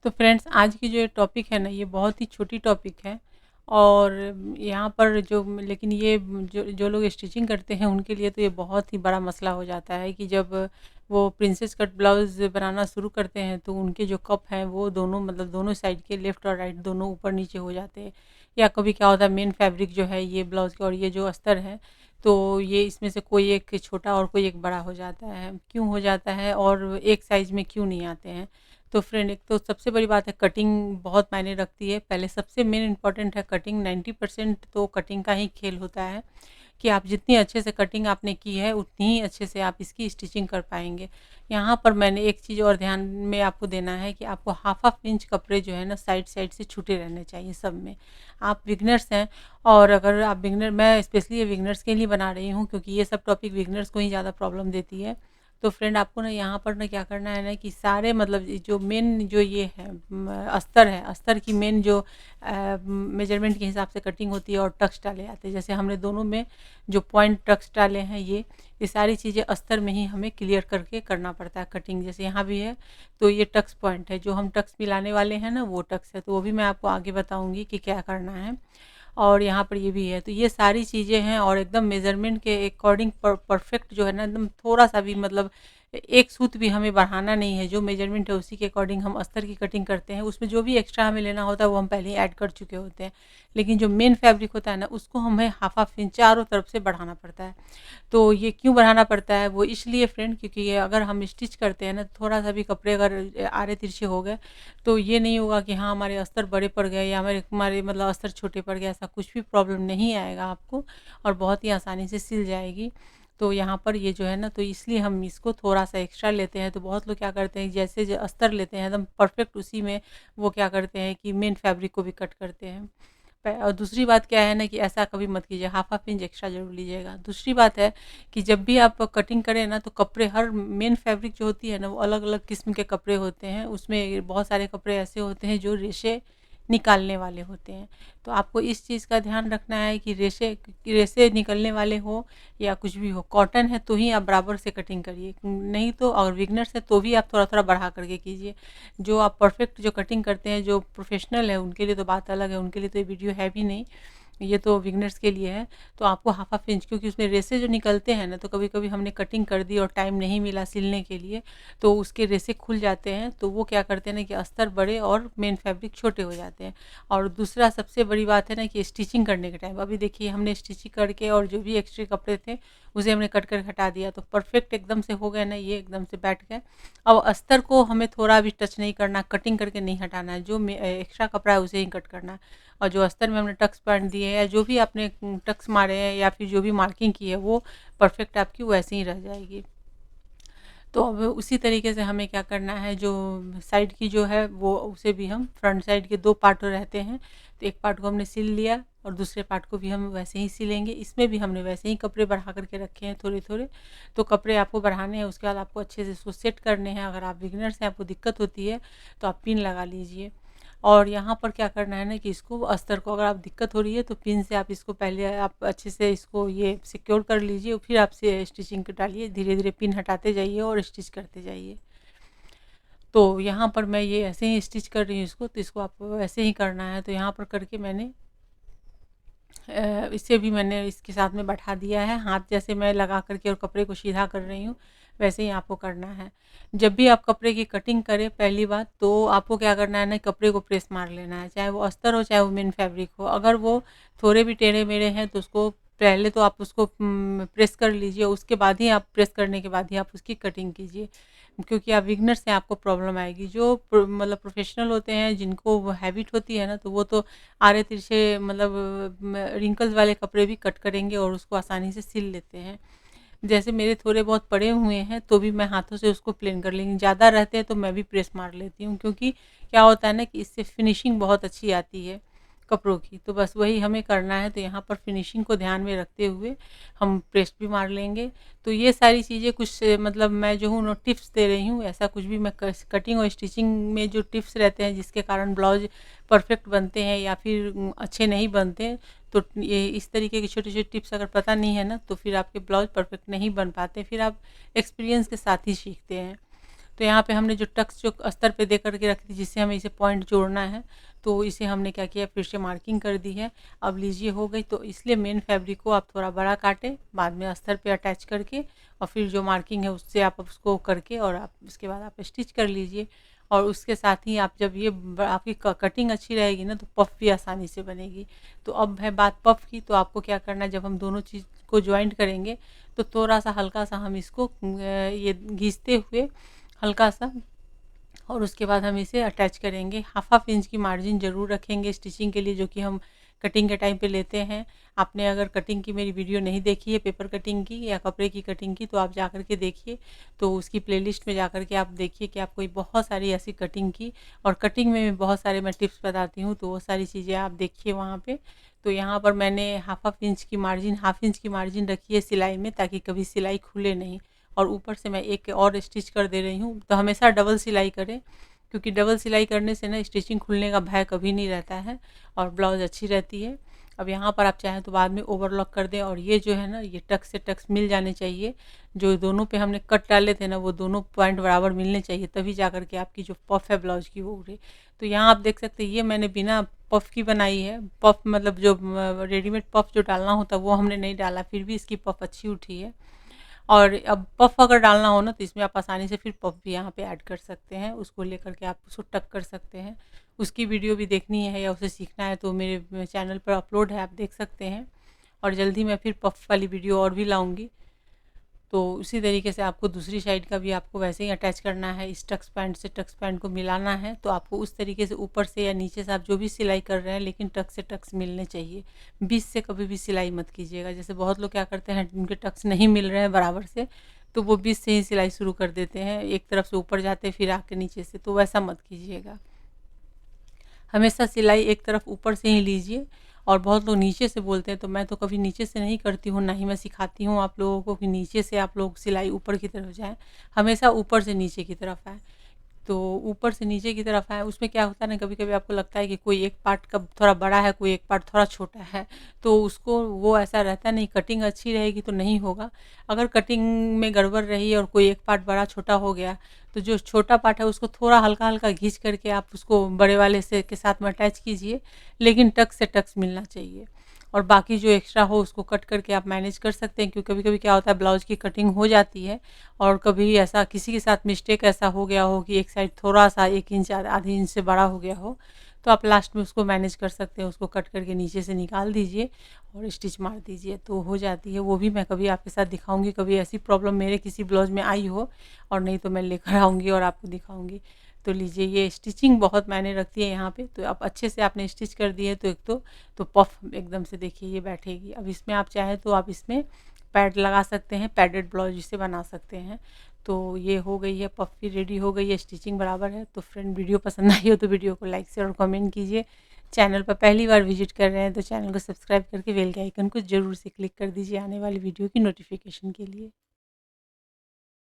तो फ्रेंड्स, आज की जो ये टॉपिक है ना, ये बहुत ही छोटी टॉपिक है। और यहाँ पर जो लेकिन ये जो जो लोग स्टिचिंग करते हैं उनके लिए तो ये बहुत ही बड़ा मसला हो जाता है कि जब वो प्रिंसेस कट ब्लाउज़ बनाना शुरू करते हैं तो उनके जो कप हैं वो दोनों मतलब दोनों साइड के लेफ़्ट और राइट दोनों ऊपर नीचे हो जाते हैं। या कभी क्या होता है, मेन फैब्रिक जो है ये ब्लाउज़ का और ये जो अस्तर है, तो ये इसमें से कोई एक छोटा और कोई एक बड़ा हो जाता है। क्यों हो जाता है और एक साइज़ में क्यों नहीं आते हैं? तो फ्रेंड, एक तो सबसे बड़ी बात है, कटिंग बहुत मायने रखती है। पहले सबसे मेन इम्पोर्टेंट है कटिंग। 90% तो कटिंग का ही खेल होता है कि आप जितनी अच्छे से कटिंग आपने की है उतनी ही अच्छे से आप इसकी स्टिचिंग कर पाएंगे। यहाँ पर मैंने एक चीज़ और ध्यान में आपको देना है कि आपको हाफ हाफ इंच कपड़े जो है ना साइड साइड से छूटे रहने चाहिए सब में। आप बिगनर्स हैं, और अगर आप बिगनर, मैं स्पेशली ये बिगनर्स के लिए बना रही हूँ क्योंकि ये सब टॉपिक बिगनर्स को ही ज़्यादा प्रॉब्लम देती है। तो फ्रेंड, आपको ना यहाँ पर ना क्या करना है ना कि सारे मतलब जो मेन जो ये है अस्तर है, अस्तर की मेन जो मेजरमेंट के हिसाब से कटिंग होती है और टक्स डाले जाते हैं। जैसे हमने दोनों में जो पॉइंट टक्स डाले हैं, ये सारी चीज़ें अस्तर में ही हमें क्लियर करके करना पड़ता है कटिंग। जैसे यहाँ भी है तो ये टक्स पॉइंट है, जो हम टक्स मिलाने वाले हैं ना वो टक्स है, तो वो भी मैं आपको आगे बताऊँगी कि क्या करना है। और यहाँ पर ये भी है, तो ये सारी चीज़ें हैं और एकदम मेज़रमेंट के अकॉर्डिंग परफेक्ट जो है ना, एकदम थोड़ा-सा भी मतलब एक सूत भी हमें बढ़ाना नहीं है। जो मेज़रमेंट है उसी के अकॉर्डिंग हम अस्तर की कटिंग करते हैं। उसमें जो भी एक्स्ट्रा हमें लेना होता है वो हम पहले ही ऐड कर चुके होते हैं। लेकिन जो मेन फैब्रिक होता है ना, उसको हमें हाफ हाफ इंच चारों तरफ से बढ़ाना पड़ता है। तो ये क्यों बढ़ाना पड़ता है? वो इसलिए फ्रेंड, क्योंकि ये अगर हम स्टिच करते हैं ना, थोड़ा-सा भी कपड़े अगर आड़े तिरछे हो गए, तो ये नहीं होगा कि हाँ, हमारे अस्तर बड़े पड़ गए या हमारे हमारे मतलब अस्तर छोटे पड़ गए, ऐसा कुछ भी प्रॉब्लम नहीं आएगा आपको और बहुत ही आसानी से सिल जाएगी। तो यहाँ पर ये जो है ना, तो इसलिए हम इसको थोड़ा-सा एक्स्ट्रा लेते हैं। तो बहुत लोग क्या करते हैं, जैसे जो अस्तर लेते हैं एकदम परफेक्ट उसी में वो क्या करते हैं कि मेन फैब्रिक को भी कट करते हैं। और दूसरी बात क्या है ना कि ऐसा कभी मत कीजिए, हाफ हाफ इंच एक्स्ट्रा ज़रूर लीजिएगा। दूसरी बात है कि जब भी आप कटिंग करें ना, तो कपड़े, हर मेन फैब्रिक जो होती है ना, वो अलग-अलग किस्म के कपड़े होते हैं। उसमें बहुत सारे कपड़े ऐसे होते हैं जो रेशे निकालने वाले होते हैं। तो आपको इस चीज़ का ध्यान रखना है कि रेशे निकलने वाले हो या कुछ भी हो, कॉटन है तो ही आप बराबर से कटिंग करिए, नहीं तो, और विगनर्स है तो भी आप थोड़ा-थोड़ा बढ़ा करके कीजिए। जो आप परफेक्ट जो कटिंग करते हैं, जो प्रोफेशनल है, उनके लिए तो बात अलग है, उनके लिए तो ये वीडियो है भी नहीं, ये तो बिगनर्स के लिए है। तो आपको हाफ हाफ इंच, क्योंकि उसमें रेसे जो निकलते हैं ना, तो कभी कभी हमने कटिंग कर दी और टाइम नहीं मिला सिलने के लिए, तो उसके रेसे खुल जाते हैं, तो वो क्या करते हैं ना कि अस्तर बड़े और मेन फैब्रिक छोटे हो जाते हैं। और दूसरा सबसे बड़ी बात है ना कि स्टिचिंग करने के टाइम, अभी देखिए हमने स्टिचिंग करके और जो भी एक्स्ट्रा कपड़े थे उसे हमने कट कर हटा दिया, तो परफेक्ट एकदम से हो गए ना, ये एकदम से बैठ गए। अब अस्तर को हमें थोड़ा भी टच नहीं करना, कटिंग करके नहीं हटाना है, जो एक्स्ट्रा कपड़ा है उसे ही कट करना है। और जो अस्तर में हमने टक्स पॉइंट दिए हैं या जो भी आपने टक्स मारे हैं या फिर जो भी मार्किंग की है, वो परफेक्ट आपकी वैसे ही रह जाएगी। तो अब उसी तरीके से हमें क्या करना है, जो साइड की जो है वो उसे भी हम, फ्रंट साइड के 2 पार्ट रहते हैं, तो एक पार्ट को हमने सिल लिया और दूसरे पार्ट को भी हम वैसे ही सिलेंगे। इसमें भी हमने वैसे ही कपड़े बढ़ा करके रखे हैं थोड़े-थोड़े। तो कपड़े आपको बढ़ाने हैं, उसके बाद आपको अच्छे से इसको सेट करने हैं। अगर आप बिगिनर्स हैं, आपको दिक्कत होती है तो आप पिन लगा लीजिए। और यहाँ पर क्या करना है ना कि इसको अस्तर को, अगर आप दिक्कत हो रही है तो पिन से आप इसको पहले आप अच्छे से इसको ये सिक्योर कर लीजिए और फिर आप से स्टिचिंग को डालिए, धीरे धीरे पिन हटाते जाइए और स्टिच करते जाइए। तो यहाँ पर मैं ये ऐसे ही स्टिच कर रही हूँ इसको, तो इसको आपको ऐसे ही करना है। तो यहाँ पर करके मैंने इसे भी मैंने इसके साथ में बैठा दिया है। हाथ जैसे मैं लगा करके और कपड़े को सीधा कर रही हूँ, वैसे ही आपको करना है। जब भी आप कपड़े की कटिंग करें, पहली बात तो आपको क्या करना है ना, कपड़े को प्रेस मार लेना है, चाहे वो अस्तर हो चाहे वो मेन फैब्रिक हो। अगर वो थोड़े भी टेढ़े-मेढ़े हैं तो उसको पहले तो आप उसको प्रेस कर लीजिए, उसके बाद ही आप, प्रेस करने के बाद ही आप उसकी कटिंग कीजिए। क्योंकि आप बिगिनर से आपको प्रॉब्लम आएगी। जो मतलब प्रोफेशनल होते हैं, जिनको वो हैबिट होती है ना, तो वो तो आड़े तिरछे मतलब रिंकल्स वाले कपड़े भी कट करेंगे और उसको आसानी से सिल लेते हैं। जैसे मेरे थोड़े बहुत पड़े हुए हैं तो भी मैं हाथों से उसको प्लेन कर लेंगी, ज़्यादा रहते हैं तो मैं भी प्रेस मार लेती हूँ, क्योंकि क्या होता है ना कि इससे फिनिशिंग बहुत अच्छी आती है कपड़ों की। तो बस वही हमें करना है, तो यहाँ पर फिनिशिंग को ध्यान में रखते हुए हम प्रेस भी मार लेंगे। तो ये सारी चीज़ें कुछ मतलब मैं जो हूँ ना टिप्स दे रही हूँ, ऐसा कुछ भी मैं कटिंग और स्टिचिंग में जो टिप्स रहते हैं जिसके कारण ब्लाउज परफेक्ट बनते हैं या फिर अच्छे नहीं बनते, तो ये इस तरीके की छोटी-छोटी टिप्स अगर पता नहीं है ना, तो फिर आपके ब्लाउज परफेक्ट नहीं बन पाते, फिर आप एक्सपीरियंस के साथ ही सीखते हैं। तो यहाँ पे हमने जो टक्स जो अस्तर पे दे करके रखी थी, जिससे हमें इसे पॉइंट जोड़ना है, तो इसे हमने क्या किया, फिर से मार्किंग कर दी है। अब लीजिए हो गई। तो इसलिए मेन फैब्रिक को आप थोड़ा बड़ा काटें, बाद में अस्तर पे अटैच करके, और फिर जो मार्किंग है उससे आप उसको करके, और आप उसके बाद आप स्टिच कर लीजिए। और उसके साथ ही आप जब ये आपकी कटिंग अच्छी रहेगी ना, तो पफ भी आसानी से बनेगी। तो अब है बात पफ की, तो आपको क्या करना है, जब हम दोनों चीज़ को ज्वाइंट करेंगे, तो थोड़ा सा हल्का सा हम इसको ये घिसते हुए हल्का सा, और उसके बाद हम इसे अटैच करेंगे। हाफ हाफ इंच की मार्जिन ज़रूर रखेंगे स्टिचिंग के लिए, जो कि हम कटिंग के टाइम पे लेते हैं। आपने अगर कटिंग की मेरी वीडियो नहीं देखी है, पेपर कटिंग की या कपड़े की कटिंग की, तो आप जा कर के देखिए। तो उसकी प्लेलिस्ट में जा कर के आप देखिए कि आपको बहुत सारी ऐसी कटिंग की, और कटिंग में भी बहुत सारे मैं टिप्स बताती हूँ, तो वो सारी चीज़ें आप देखिए वहाँ पे। तो यहाँ पर मैंने हाफ इंच की मार्जिन रखी है सिलाई में, ताकि कभी सिलाई खुले नहीं। और ऊपर से मैं एक और स्टिच कर दे रही हूँ। तो हमेशा डबल सिलाई करें, क्योंकि डबल सिलाई करने से ना स्टिचिंग खुलने का भय कभी नहीं रहता है, और ब्लाउज अच्छी रहती है। अब यहाँ पर आप चाहें तो बाद में ओवरलॉक कर दें, और ये जो है ना, ये टक्स से टक्स मिल जाने चाहिए। जो दोनों पे हमने कट डाले थे ना, वो दोनों पॉइंट बराबर मिलने चाहिए, तभी जा कर के आपकी जो पफ है ब्लाउज की वो उड़े। तो यहाँ आप देख सकते हैं, ये मैंने बिना पफ की बनाई है। पफ मतलब जो रेडीमेड पफ जो डालना होता है वो हमने नहीं डाला, फिर भी इसकी पफ अच्छी उठी है। और अब पफ अगर डालना हो ना, तो इसमें आप आसानी से फिर पफ भी यहाँ पे ऐड कर सकते हैं, उसको लेकर के आप उसको टक कर सकते हैं। उसकी वीडियो भी देखनी है या उसे सीखना है, तो मेरे चैनल पर अपलोड है, आप देख सकते हैं। और जल्दी मैं फिर पफ वाली वीडियो और भी लाऊंगी। तो उसी तरीके से आपको दूसरी साइड का भी आपको वैसे ही अटैच करना है। इस टक्स पैंट से टक्स पैंट को मिलाना है, तो आपको उस तरीके से ऊपर से या नीचे से आप जो भी सिलाई कर रहे हैं, लेकिन टक्स से टक्स मिलने चाहिए। बीच से कभी भी सिलाई मत कीजिएगा। जैसे बहुत लोग क्या करते हैं, उनके टक्स नहीं मिल रहे हैं बराबर से, तो वो बीच से ही सिलाई शुरू कर देते हैं, एक तरफ से ऊपर जाते फिर आके नीचे से, तो वैसा मत कीजिएगा। हमेशा सिलाई एक तरफ ऊपर से ही लीजिए। और बहुत लोग नीचे से बोलते हैं, तो मैं तो कभी नीचे से नहीं करती हूँ, ना ही मैं सिखाती हूँ आप लोगों को कि नीचे से आप लोग सिलाई ऊपर की तरफ जाए। हमेशा ऊपर से नीचे की तरफ आए। तो ऊपर से नीचे की तरफ आए, उसमें क्या होता है ना, कभी कभी आपको लगता है कि कोई एक पार्ट का थोड़ा बड़ा है, कोई एक पार्ट थोड़ा छोटा है, तो उसको वो ऐसा रहता नहीं। कटिंग अच्छी रहेगी तो नहीं होगा। अगर कटिंग में गड़बड़ रही और कोई एक पार्ट बड़ा छोटा हो गया, तो जो छोटा पार्ट है उसको थोड़ा हल्का हल्का घींच करके आप उसको बड़े वाले से के साथ में अटैच कीजिए, लेकिन टक्स से टक्स मिलना चाहिए। और बाकी जो एक्स्ट्रा हो उसको कट करके आप मैनेज कर सकते हैं, क्योंकि कभी कभी क्या होता है, ब्लाउज की कटिंग हो जाती है, और कभी ऐसा किसी के साथ मिस्टेक ऐसा हो गया हो कि एक साइड थोड़ा सा 1 इंच आधी इंच से बड़ा हो गया हो, तो आप लास्ट में उसको मैनेज कर सकते हैं। उसको कट करके नीचे से निकाल दीजिए और स्टिच मार दीजिए, तो हो जाती है। वो भी मैं कभी आपके साथ दिखाऊंगी, कभी ऐसी प्रॉब्लम मेरे किसी ब्लाउज में आई हो, और नहीं तो मैं लेकर आऊँगी और आपको दिखाऊंगी। तो लीजिए, ये स्टिचिंग बहुत मायने रखती है यहाँ पे। तो आप अच्छे से आपने स्टिच कर दिए, तो एक तो पफ एकदम से देखिए ये बैठेगी। अब इसमें आप चाहें तो आप इसमें पैड लगा सकते हैं, पैडेड ब्लाउज इसे बना सकते हैं। तो ये हो गई है, पफ भी रेडी हो गई है, स्टिचिंग बराबर है। तो फ्रेंड, वीडियो पसंद आई हो तो वीडियो को लाइक शेयर और कमेंट कीजिए। चैनल पर पहली बार विजिट कर रहे हैं तो चैनल को सब्सक्राइब करके बेल के आइकन को जरूर से क्लिक कर दीजिए आने वाली वीडियो की नोटिफिकेशन के लिए।